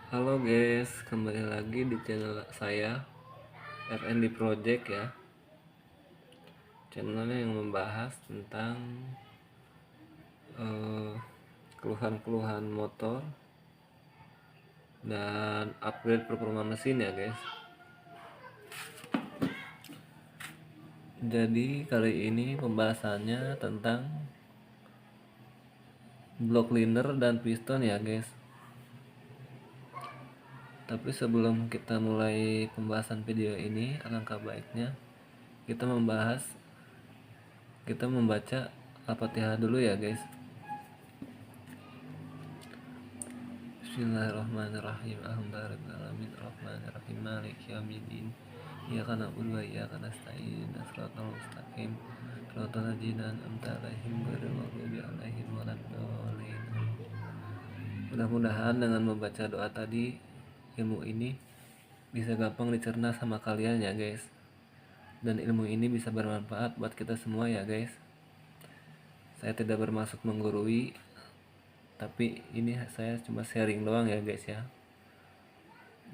Halo guys, kembali lagi di channel saya RND Project ya. Channelnya yang membahas tentang eh, keluhan-keluhan motor dan upgrade performa mesin ya guys. Jadi kali ini pembahasannya tentang block liner dan piston ya guys. Tapi sebelum kita mulai pembahasan video ini, alangkah baiknya kita membaca Al-Fatihah dulu ya guys. Bismillahirrahmanirrahim. Alhamdulillahirabbil arrahmanirrahim maliki yaumiddin. Iyyaka na'budu wa iyyaka nasta'in. Shiratal mustaqim. Shiratal ladzina an'amta 'alaihim ghairil maghdubi 'alaihim waladdallin. Mudah-mudahan dengan membaca doa tadi, ilmu ini bisa gampang dicerna sama kalian ya guys. Dan ilmu ini bisa bermanfaat buat kita semua ya guys. Saya tidak bermaksud menggurui, tapi ini saya cuma sharing doang ya guys ya,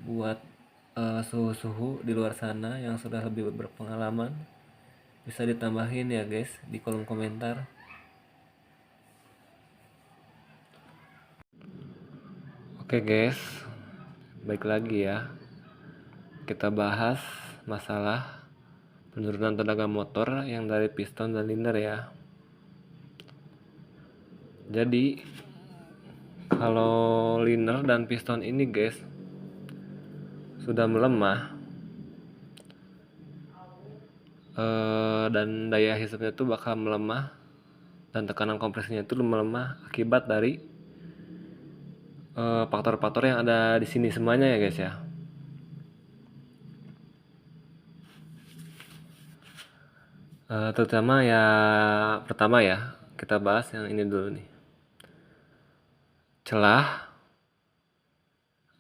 buat suhu-suhu di luar sana yang sudah lebih berpengalaman. Bisa ditambahin ya guys di kolom komentar. Oke guys, baik lagi ya, kita bahas masalah penurunan tenaga motor yang dari piston dan liner ya. Jadi kalau liner dan piston ini guys sudah melemah, dan daya hisapnya itu bakal melemah dan tekanan kompresinya itu melemah akibat dari faktor-faktor yang ada di sini semuanya ya guys ya. Terutama ya, pertama ya, kita bahas yang ini dulu nih, celah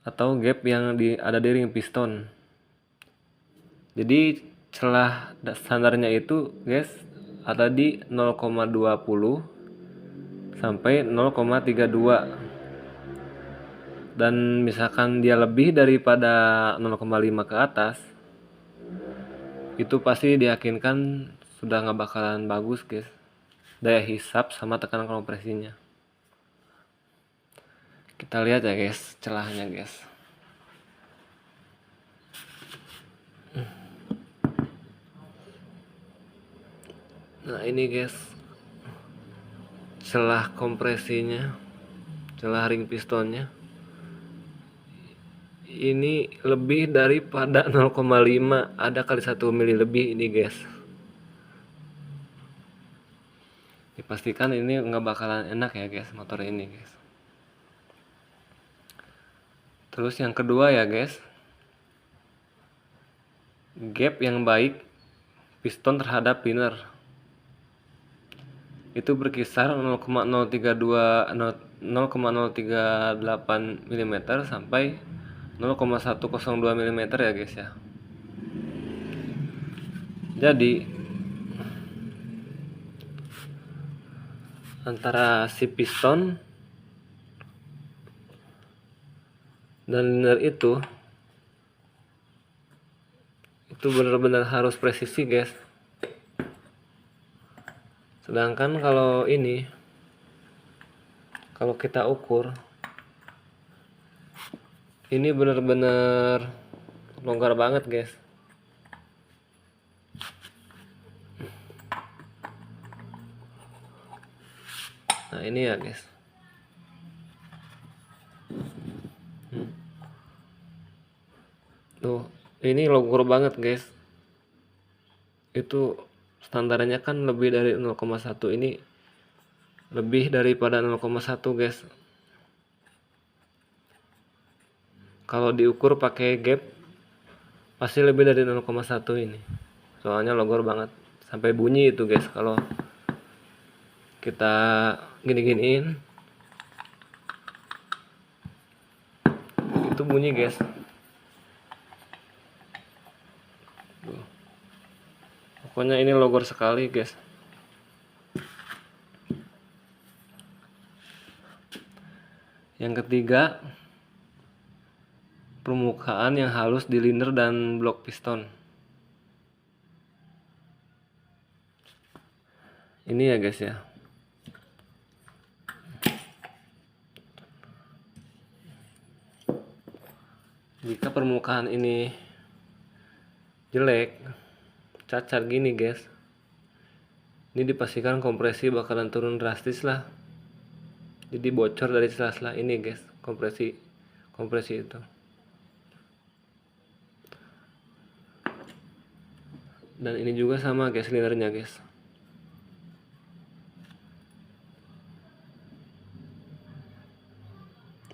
atau gap yang ada di ring piston. Jadi celah standarnya itu guys ada di 0,20 sampai 0,32, dan misalkan dia lebih daripada 0,5 ke atas, itu pasti diyakinkan sudah nggak bakalan bagus guys daya hisap sama tekanan kompresinya. Kita lihat ya guys celahnya guys. Nah ini guys celah kompresinya, celah ring pistonnya ini lebih daripada 0,5, ada kali 1 mili lebih ini guys. Dipastikan ini nggak bakalan enak ya guys motor ini guys. Terus yang kedua ya guys, gap yang baik piston terhadap liner itu berkisar 0,038 mm sampai 0,102 mm ya guys ya. Jadi antara si piston dan liner itu benar-benar harus presisi guys. Sedangkan kalau ini, kalau kita ukur, ini benar-benar longgar banget guys. Nah ini ya guys. Tuh, ini longgar banget guys. Itu standarnya kan lebih dari 0,1, ini lebih daripada 0,1 guys. Kalau diukur pakai gap pasti lebih dari 0,1 ini. Soalnya logor banget sampai bunyi itu guys kalau kita gini-giniin. Itu bunyi guys. Pokoknya ini logor sekali guys. Yang ketiga, permukaan yang halus di liner dan blok piston. Ini ya guys ya. Jika permukaan ini jelek, cacat gini guys, ini dipastikan kompresi bakalan turun drastis lah. Jadi bocor dari sela-sela ini guys, kompresi itu. Dan ini juga sama guys, linernya guys.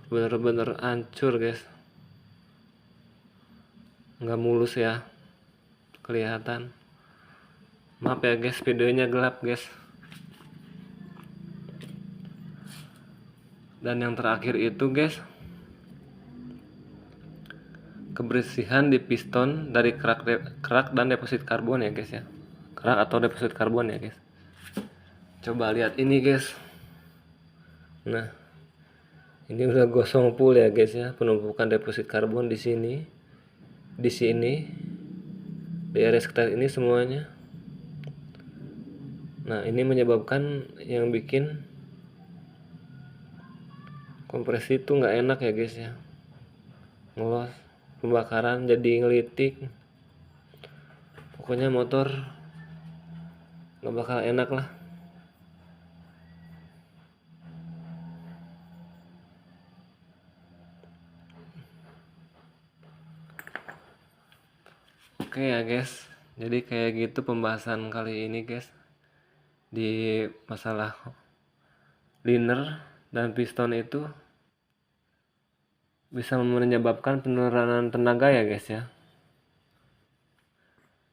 Bener-bener hancur guys, nggak mulus ya, kelihatan. Maaf ya guys, videonya gelap guys. Dan yang terakhir itu guys, kebersihan di piston dari kerak dan deposit karbon ya guys ya. Kerak atau deposit karbon ya guys. Coba lihat ini guys. Nah, ini udah gosong full ya guys ya, penumpukan deposit karbon di sini, di area sekitar ini semuanya. Nah, ini menyebabkan yang bikin kompresi itu nggak enak ya guys ya, ngelos, pembakaran jadi ngelitik, pokoknya motor nggak bakal enak lah. Oke ya guys, jadi kayak gitu pembahasan kali ini guys di masalah liner dan piston itu bisa menyebabkan penurunan tenaga ya guys ya.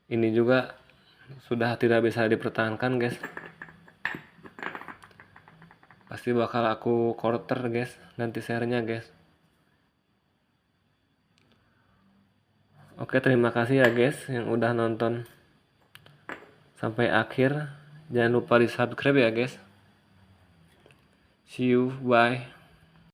Ini juga sudah tidak bisa dipertahankan guys, pasti bakal aku quarter guys nanti sharenya guys. Oke, terima kasih ya guys yang udah nonton sampai akhir. Jangan lupa di subscribe ya guys. See you, bye.